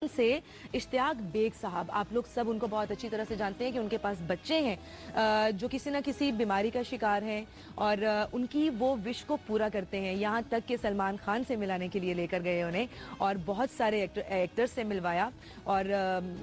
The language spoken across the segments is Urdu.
سے اشتیاق بیگ صاحب، آپ لوگ سب ان کو بہت اچھی طرح سے جانتے ہیں کہ ان کے پاس بچے ہیں جو کسی نہ کسی بیماری کا شکار ہیں اور ان کی وہ وش کو پورا کرتے ہیں، یہاں تک کہ سلمان خان سے ملانے کے لیے لے کر گئے انہیں اور بہت سارے ایکٹر سے ملوایا اور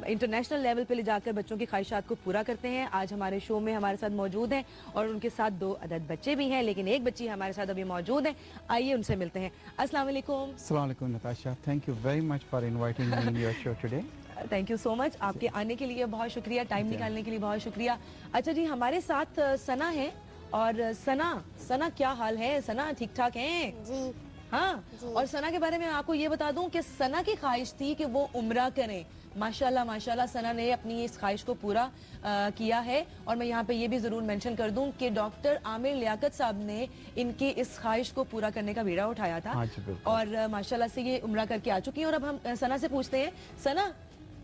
انٹرنیشنل لیول پہ لے جا کر بچوں کی خواہشات کو پورا کرتے ہیں۔ آج ہمارے شو میں ہمارے ساتھ موجود ہیں اور ان کے ساتھ 2 عدد بچے بھی ہیں، لیکن ایک بچی ہمارے ساتھ ابھی موجود ہیں، آئیے ان سے ملتے ہیں۔ السلام علیکم۔ السلام علیکم Natasha, thank you very much for inviting me in your show today. Thank you so much, آپ کے آنے کے لیے بہت شکریہ، ٹائم نکالنے کے لیے بہت شکریہ۔ اچھا جی، ہمارے ساتھ ثنا ہے اور ثنا کیا حال ہے؟ ثنا ٹھیک ٹھاک ہیں؟ جی ہاں، اور ثنا کے بارے میں آپ کو یہ بتا دوں کہ ثنا کی خواہش تھی کہ وہ عمرہ کریں۔ ماشاءاللہ ثنا نے اپنی اس خواہش کو پورا کیا ہے اور میں یہاں پہ یہ بھی ضرور مینشن کر دوں کہ ڈاکٹر عامر لیاقت صاحب نے ان کی اس خواہش کو پورا کرنے کا بیڑا اٹھایا تھا اور ماشاءاللہ سے یہ عمرہ کر کے آ چکی ہیں۔ اور اب ہم ثنا سے پوچھتے ہیں، ثنا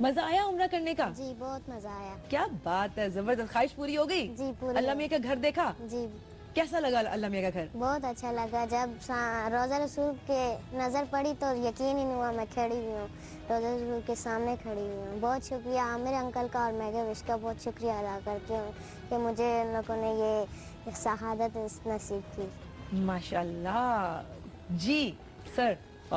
مزہ آیا عمرہ کرنے کا؟ جی بہت مزہ آیا۔ کیا بات ہے، زبردست، خواہش پوری ہو گئی؟ جی پوری۔ اللہ میاں کا گھر دیکھا؟ جی کیسا لگا اللہ میاں کا گھر؟ بہت اچھا لگا، جب روزہ رسول کے نظر پڑی تو یقین ہی نہیں ہوا میں کھڑی ہوئی ہوں، روزہ رسول کے سامنے کھڑی ہوئی ہوں۔ بہت شکریہ عامر انکل کا اور میگا وش کا بہت شکریہ ادا کرتی ہوں کہ مجھے ان لوگوں نے یہ شہادت نصیب کی۔ ماشاءاللہ جی سر۔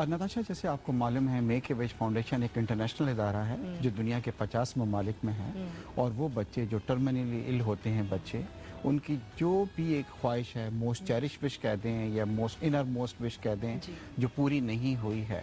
نتاشا، جیسے آپ کو معلوم ہے میک اے وش فاؤنڈیشن ایک انٹرنیشنل ادارہ ہے جو دنیا کے 50 ممالک میں ہے اور وہ بچے جو ٹرمینلی ال ہوتے ہیں بچے، ان کی جو بھی ایک خواہش ہے، موسٹ چیریش وش کہہ دیں یا موسٹ انر موسٹ وش کہہ دیں، جو پوری نہیں ہوئی ہے،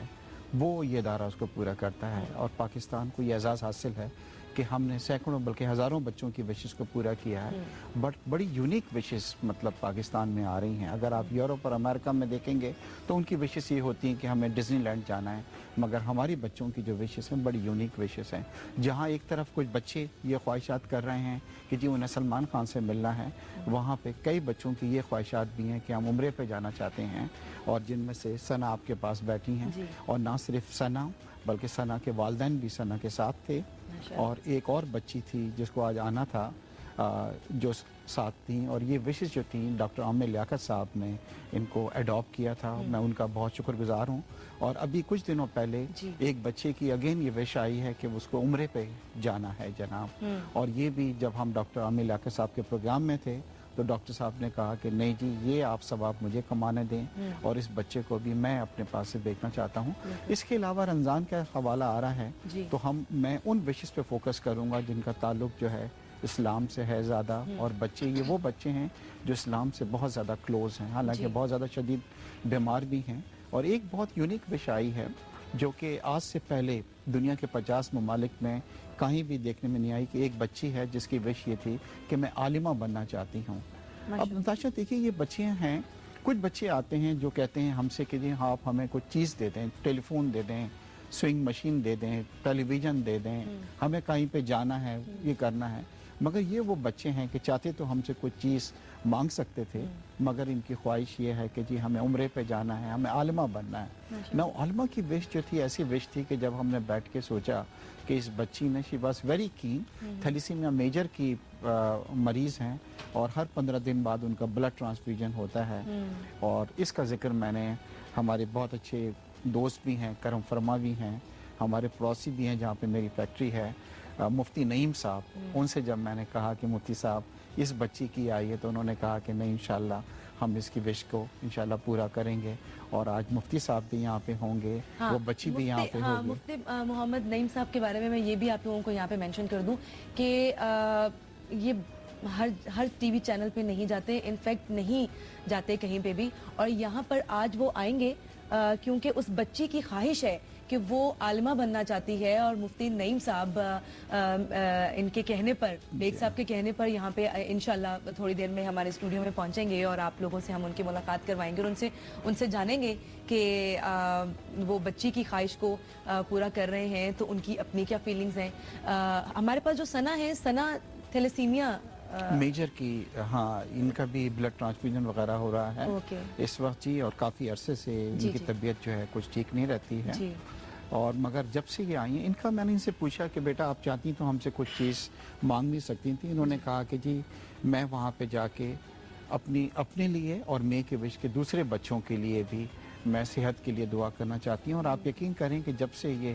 وہ یہ ادارہ اس کو پورا کرتا ہے اور پاکستان کو یہ اعزاز حاصل ہے کہ ہم نے سینکڑوں بلکہ ہزاروں بچوں کی وشز کو پورا کیا ہے۔ بٹ بڑی یونیک وشز مطلب پاکستان میں آ رہی ہیں۔ اگر آپ یورپ اور امریکہ میں دیکھیں گے تو ان کی وشز یہ ہوتی ہیں کہ ہمیں ڈزنی لینڈ جانا ہے، مگر ہماری بچوں کی جو وشز ہیں بڑی یونیک وشز ہیں، جہاں ایک طرف کچھ بچے یہ خواہشات کر رہے ہیں کہ جی انہیں سلمان خان سے ملنا ہے، وہاں پہ کئی بچوں کی یہ خواہشات بھی ہیں کہ ہم عمرے پہ جانا چاہتے ہیں، اور جن میں سے ثنا آپ کے پاس بیٹھی ہیں، اور نہ صرف ثنا بلکہ ثنا کے والدین بھی ثنا کے ساتھ تھے، اور ایک اور بچی تھی جس کو آج آنا تھا جو ساتھ تھیں، اور یہ وشز جو تھیں ڈاکٹر عامر لیاقت صاحب نے ان کو ایڈاپٹ کیا تھا۔ میں ان کا بہت شکر گزار ہوں۔ اور ابھی کچھ دنوں پہلے ایک بچے کی اگین یہ وش آئی ہے کہ اس کو عمرے پہ جانا ہے جناب، اور یہ بھی جب ہم ڈاکٹر عامر لیاقت صاحب کے پروگرام میں تھے تو ڈاکٹر صاحب نے کہا کہ نہیں جی، یہ آپ سب آپ مجھے کمانے دیں اور اس بچے کو بھی میں اپنے پاس سے دیکھنا چاہتا ہوں۔ اس کے علاوہ رمضان کا حوالہ آ رہا ہے تو میں ان وشز پہ فوکس کروں گا جن کا تعلق جو ہے اسلام سے ہے زیادہ، اور بچے یہ وہ بچے ہیں جو اسلام سے بہت زیادہ کلوز ہیں، حالانکہ بہت زیادہ شدید بیمار بھی ہیں۔ اور ایک بہت یونیک وش آئی ہے جو کہ آج سے پہلے دنیا کے 50 ممالک میں کہیں بھی دیکھنے میں نہیں آئی، کہ ایک بچی ہے جس کی وش یہ تھی کہ میں عالمہ بننا چاہتی ہوں۔ اب نتاشا دیکھیے، یہ بچے ہیں، کچھ بچے آتے ہیں جو کہتے ہیں ہم سے کہ جی آپ ہمیں کچھ چیز دے دیں، ٹیلی فون دے دیں، سوئنگ مشین دے دیں، ٹیلی ویژن دے دیں، ہمیں کہیں پہ جانا ہے، یہ کرنا ہے۔ مگر یہ وہ بچے ہیں کہ چاہتے تو ہم سے کچھ چیز مانگ سکتے تھے، مگر ان کی خواہش یہ ہے کہ جی ہمیں عمرے پہ جانا ہے، ہمیں عالمہ بننا ہے۔ نہ عالمہ کی وش جو تھی ایسی وش تھی کہ جب ہم نے بیٹھ کے سوچا کہ اس بچی نے she was very keen, thalassaemia major کی مریض ہیں اور ہر 15 دن بعد ان کا بلڈ ٹرانسفیوژن ہوتا ہے، اور اس کا ذکر میں نے ہمارے بہت اچھے دوست بھی ہیں، کرم فرما بھی ہیں، ہمارے پڑوسی بھی ہیں جہاں پہ میری فیکٹری ہے، مفتی نعیم صاحب، ان سے جب میں نے کہا کہ مفتی صاحب اس بچی کی آئی ہے تو انہوں نے کہا کہ نہیں انشاءاللہ ہم اس کی وش کو انشاءاللہ پورا کریں گے، اور آج مفتی صاحب بھی یہاں پہ ہوں گے، وہ بچی بھی یہاں پہ ہوگی۔ مفتی محمد نعیم صاحب کے بارے میں یہ بھی آپ لوگوں کو یہاں پہ مینشن کر دوں کہ یہ ہر ٹی وی چینل پہ نہیں جاتے، انفیکٹ نہیں جاتے کہیں پہ بھی، اور یہاں پر آج وہ آئیں گے کیونکہ اس بچی کی خواہش ہے کہ وہ عالمہ بننا چاہتی ہے، اور مفتی نعیم صاحب ان کے کہنے پر، بیگ صاحب کے کہنے پر یہاں پہ انشاءاللہ تھوڑی دیر میں ہمارے اسٹوڈیو میں پہنچیں گے اور آپ لوگوں سے ہم ان کی ملاقات کروائیں گے اور ان سے جانیں گے کہ وہ بچی کی خواہش کو پورا کر رہے ہیں تو ان کی اپنی کیا فیلنگز ہیں۔ ہمارے پاس جو ثنا ہے، ثنا تھیلیسیمیا میجر کی، ہاں ان کا بھی بلڈ ٹرانسفیوژن وغیرہ ہو رہا ہے اس وقت جی، اور کافی عرصے سے ان کی طبیعت جو ہے کچھ ٹھیک نہیں رہتی ہے، اور مگر جب سے یہ آئی ہیں ان کا میں نے ان سے پوچھا کہ بیٹا آپ چاہتی تو ہم سے کچھ چیز مانگ نہیں سکتی تھی، انہوں نے کہا کہ جی میں وہاں پہ جا کے اپنے لیے اور میک اے وش کے دوسرے بچوں کے لیے بھی میں صحت کے لیے دعا کرنا چاہتی ہوں، اور آپ یقین کریں کہ جب سے یہ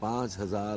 5000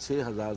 6000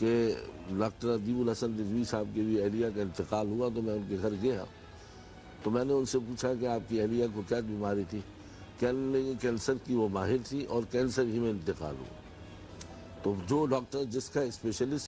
کہ ڈاکٹر ادیب الحسن رضوی صاحب کے بھی اہلیہ کا انتقال ہوا تو میں ان کے گھر گیا تو میں نے ان سے پوچھا کہ آپ کی اہلیہ کو کیا بیماری تھی. کہنے لگے کینسر کی وہ ماہر تھی اور کینسر ہی میں انتقال ہوا. تو جو ڈاکٹر جس کا اسپیشلسٹ